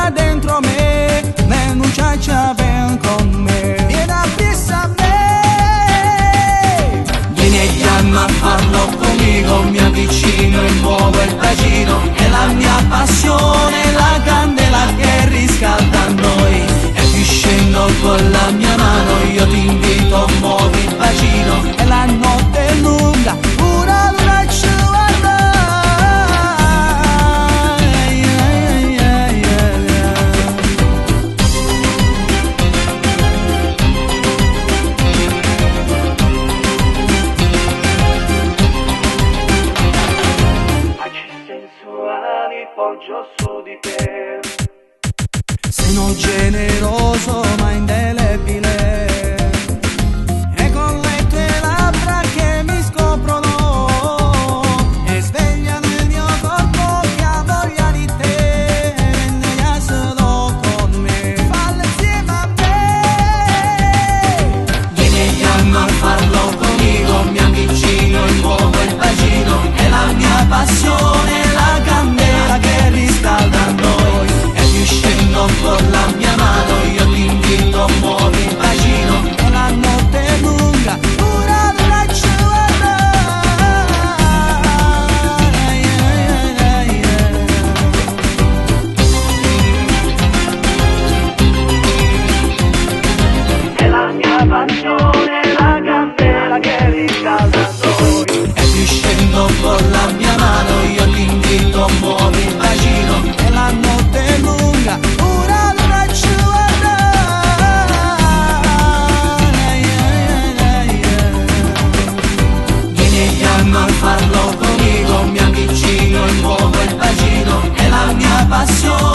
fuoca dentro me, le muchacha ven con me, vieni appresso a me. Vieni e chiama a farlo conmigo, mi avvicino e muovo il bacino, è la mia passione, la candela che riscalda noi. E più scendo con la mia mano, io ti invito, muovi il bacino, e la notte è lunga, una luna ci guarda. Poggio su di te. Sono generoso ma indelebile, e con le tue labbra che mi scoprono e svegliano il mio corpo che ha voglia di te. Vieni solo con me, fallo insieme a me. Vieni e chiama a farlo conmigo, mi avvicino e muovo il bacino, è la mia passione, la candela che riscalda noi. E più scendo con la mia mano, io ti invito, muovi il bacino, e la notte è lunga, una luna ci guarda. È la mia passione, la candela che riscalda noi. E più scendo con la mia mano, io ti invito, muovi il bacino, e la notte è lunga, una luna ci guarda. Vieni e chiama a farlo conmigo, mi avvicino e muovo il bacino, è la mia passione.